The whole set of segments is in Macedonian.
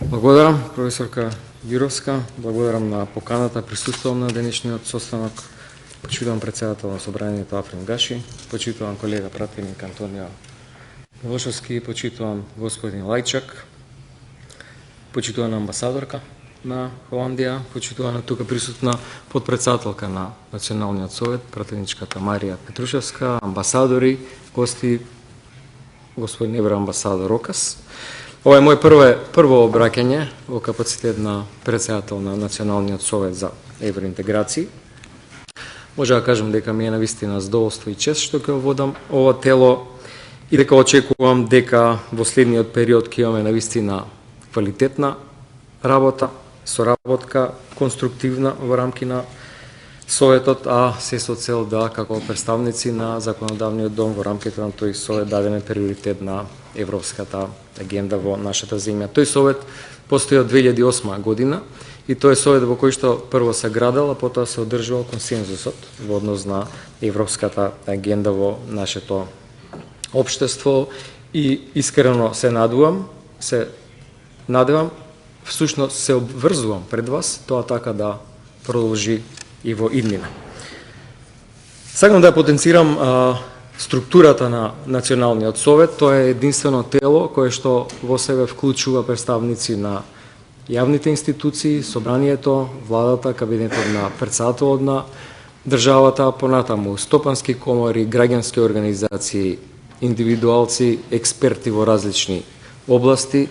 Благодарам, професорка Јуровска. Благодарам на поканата. Присуствувам на денешниот состанок. Почитувам председател на Собранието Африм Гаши, почитувам колега пратеник Антонио Милошовски, почитувам господин Лајчак, почитувам амбасадорка на Холандија, почитувана тука присутна подпредседателка на Националниот совет, пратеничката Марија Петрушевска, амбасадори, гости, господин евроамбасадор Рокас. Ова е мој прво обраќање во капацитет на председател на Националниот совет за евроинтеграции. Може да кажам дека ми е навистина задоволство и чест што ќе водам ова тело и дека очекувам дека во следниот период ќе имаме навистина квалитетна работа, соработка, конструктивна во рамки на Советот, а се со цел да, како представници на Законодавниот дом во рамките на тој Совет, дадеме приоритет на европската агенда во нашата земја. Тој Совет постои од 2008 година и тој е Совет во кој што прво се градел, а потоа се одржувал консензусот во однос на европската агенда во нашето општество и искрено се надевам, всушност се обврзувам пред вас, тоа така да продолжи и во иднина. Сакам да потенцирам структурата на Националниот совет. Тоа е единствено тело кое што во себе вклучува представници на јавните институции, собранието, владата, кабинетот на председателот на државата, понатаму стопански комори, граѓански организации, индивидуалци, експерти во различни области,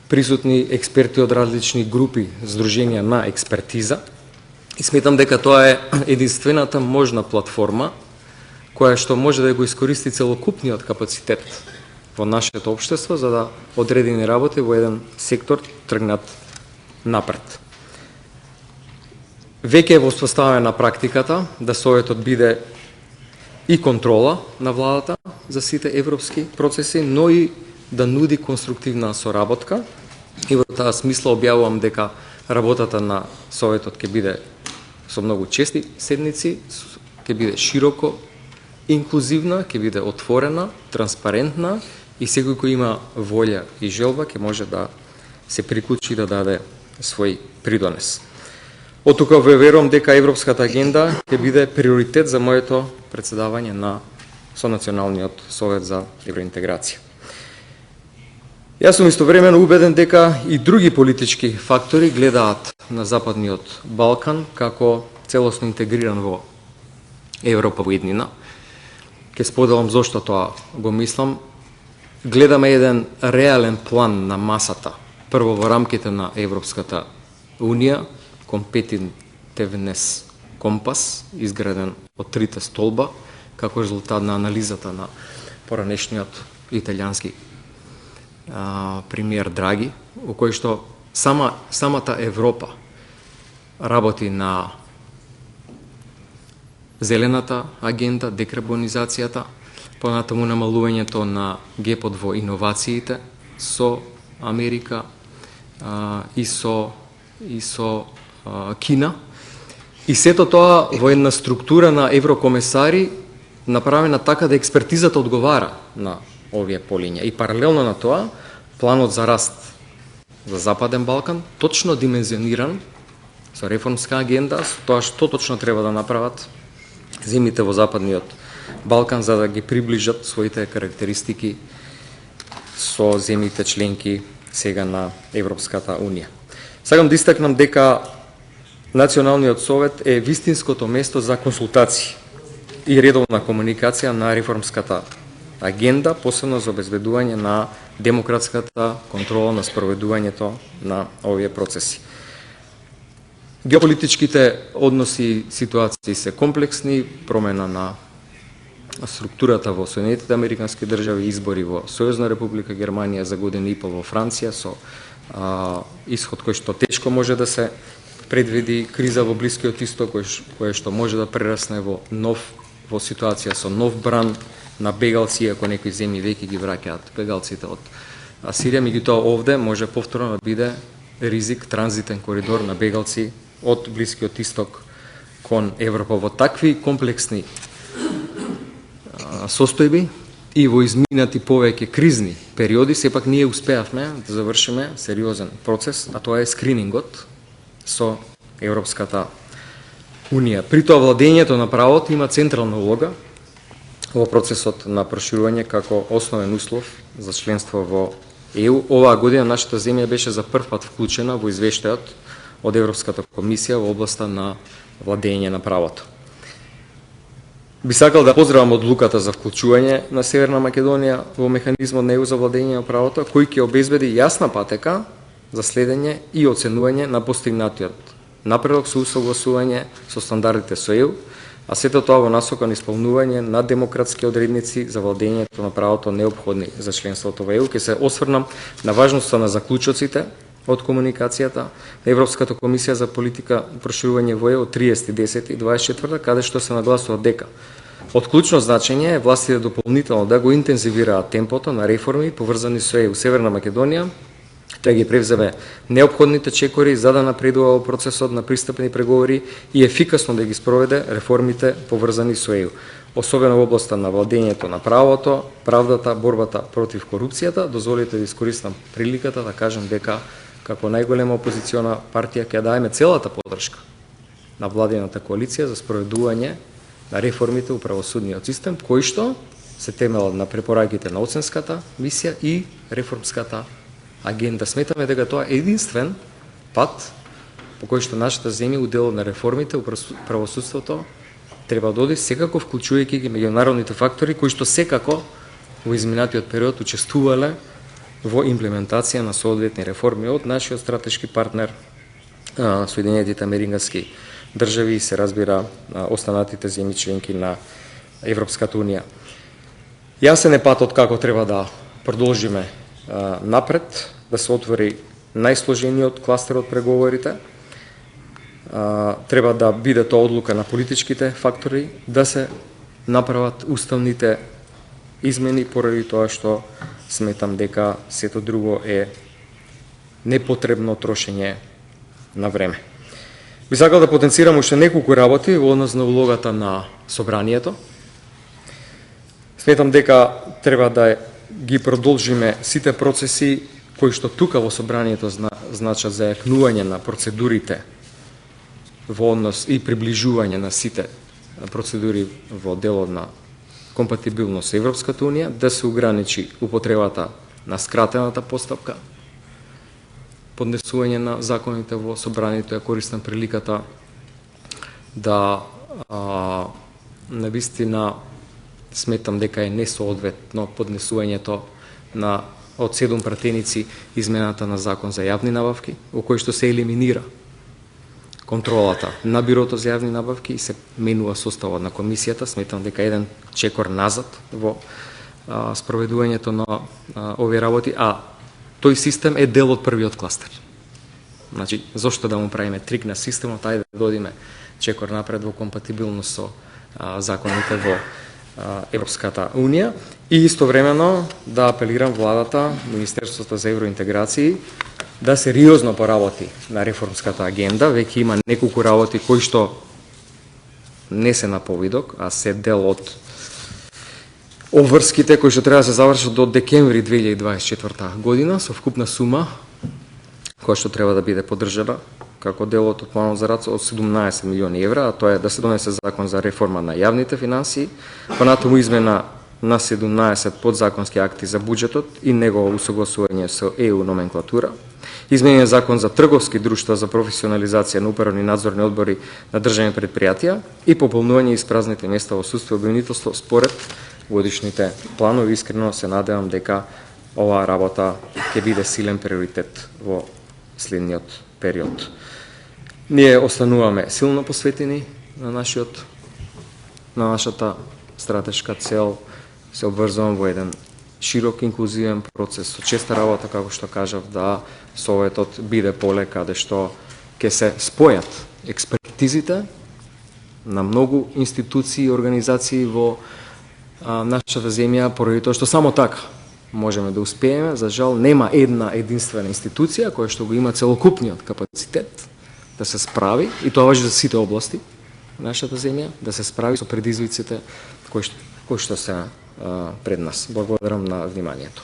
присутни експерти од различни групи, здруженија на експертиза. И сметам дека тоа е единствената можна платформа која што може да го искористи целокупниот капацитет во нашето општество за да одредени работи во еден сектор тргнат напред. Веќе е воспоставена практиката да Советот биде и контрола на владата за сите европски процеси, но и да нуди конструктивна соработка. И во таа смисла објавувам дека работата на Советот ќе биде со многу чести седници, ќе биде широко инклузивна, ќе биде отворена, транспарентна и секој кој има волја и желба ќе може да се приклучи да даде свој придонес. Од тука верувам дека Европската агенда ќе биде приоритет за моето председавање со Националниот совет за евроинтеграција. Јас сум истовремено убеден дека и други политички фактори гледаат на Западниот Балкан како целосно интегриран во Европа во иднина. Ке споделам зошто тоа го мислам. Гледаме еден реален план на масата. Прво во рамките на Европската Унија, компетитивнес компас, изграден од трите столба, како резултат на анализата на поранешниот италијански премиер Драги, во кој што самата Европа работи на зелената агенда, декарбонизацијата, понатаму намалувањето на гепот во иновациите со Америка и со Кина. И сето тоа во една структура на еврокомесари направена така да експертизата одговара на овие полиња. И паралелно на тоа, планот за раст за Западен Балкан, точно димензиониран со реформска агенда, со тоа што точно треба да направат земјите во Западниот Балкан за да ги приближат своите карактеристики со земјите членки сега на Европската Унија. Сакам да истакнам дека Националниот совет е вистинското место за консултации и редовна комуникација на реформската агенда, посебно за обезбедување на демократската контрола на спроведувањето на овие процеси. Геополитичките односи и ситуации се комплексни, промена на структурата во Соединетите Американски држави, избори во Сојузна република Германија, за година и пол во Франција, со исход кој што тешко може да се предвиди, криза во Блискиот исток кој што може да прерасне во ситуација со нов бран на бегалци, ако некои земји веќе ги враќаат бегалците од Сирија, меѓутоа овде може повторно да биде ризик транзитен коридор на бегалци од Блискиот исток кон Европа. Во такви комплексни состојби и во изминати повеќе кризни периоди, сепак ние успеавме да завршиме сериозен процес, а тоа е скринингот со Европската Унија. При тоа владењето на правото има централна улога во процесот на проширување како основен услов за членство во ЕУ. Оваа година нашата земја беше за прв пат вклучена во извештајот од Европската комисија во областа на владење на правото. Би сакал да поздравам одлуката за вклучување на Северна Македонија во механизмот на ЕУ за владење на правото, кој ќе обезбеди јасна патека за следење и оценување на постигнатиот напредок со усогласување со стандардите со ЕУ, а сето тоа во насока на исполнување на демократски одредници за владењето на правото неопходни за членството во ЕУ. Ќе се осврнам на важноста на заклучоците од комуникацијата на Европската комисија за политика проширување во ЕУ 30.10.24, каде што се нагласува дека од клучно значење е властите дополнително да го интензивираат темпото на реформи поврзани со ЕУ. Северна Македонија да ги превземе неопходните чекори за да напредува во процесот на пристапни преговори и ефикасно да ги спроведе реформите поврзани со ЕУ, особено во областа на владењето на правото, правдата, борбата против корупцијата. Дозволите да искористам приликата да кажам дека како најголема опозициона партија ќе даеме целата поддршка на владината коалиција за спроведување на реформите во правосудниот систем, кои што се темелат на препораките на оценската мисија и реформската агенда. Сметаме дека тоа е единствен пат по кој што нашата земја уделот на реформите во правосудството треба да оди, секако вклучувајќи ги меѓународните фактори кои што секако во изминатиот период учествувале во имплементација на соодветни реформи од нашиот стратешки партнер Соединетите Американски држави и се разбира останатите земји членки на Европската Унија. Јасен е патот како треба да продолжиме напред, да се отвори најсложениот кластер од преговорите. Треба да биде тоа одлука на политичките фактори, да се направат уставните измени, поради тоа што сметам дека сето друго е непотребно трошење на време. Би сакал да потенцирам уште неколку работи во однос на улогата на собранието. Сметам дека треба да ги продолжиме сите процеси кои што тука во собранието значат зајакнување на процедурите во однос и приближување на сите процедури во делот на компатибилност со Европската Унија, да се ограничи употребата на скратената постапка, поднесување на законите во собранието. Ја користам приликата да навистина сметам дека е несоодветно поднесувањето на од 7 пратеници измената на закон за јавни набавки, во кој што се елиминира контролата на Бирото за јавни набавки и се менува составот на комисијата. Сметам дека еден чекор назад во спроведувањето на овие работи, а тој систем е дел од првиот кластер. Значи, зошто да му правиме трик на системот, ајде да додиме чекор напред во компатибилност со законите во Европската Унија и истовремено да апелирам владата, Министерството за евроинтеграции да сериозно поработи на реформската агенда. Веќе има неколку работи кои што не се на повидок, а се дел од обврските кои што треба да се завршат до декември 2024 година со вкупна сума која што треба да биде поддржана како дел од планот за рад од 17 милиони евра, а тоа е да се донесе закон за реформа на јавните финансии, понатаму измена на 17 подзаконски акти за буџетот и негово усогласување со ЕУ номенклатура, изменен закон за трговски друштва за професионализација на управни надзорни одбори на државни предпријатија и пополнување испразните места во судство и обвинителство според годишните планови. Искрено се надевам дека оваа работа ќе биде силен приоритет во следниот период. Ние остануваме силно посветени на нашата стратешка цел, се обврзувам во еден широк инклузивен процес со честа работа, како што кажав, да Советот биде поле каде што ќе се спојат експертизите на многу институции и организации во нашата земја, поради тоа што само така можеме да успееме. За жал, нема една единствена институција која што го има целокупниот капацитет да се справи, и тоа важи за сите области на нашата земја, да се справи со предизвиците кои што кои што се пред нас. Благодарам на вниманието.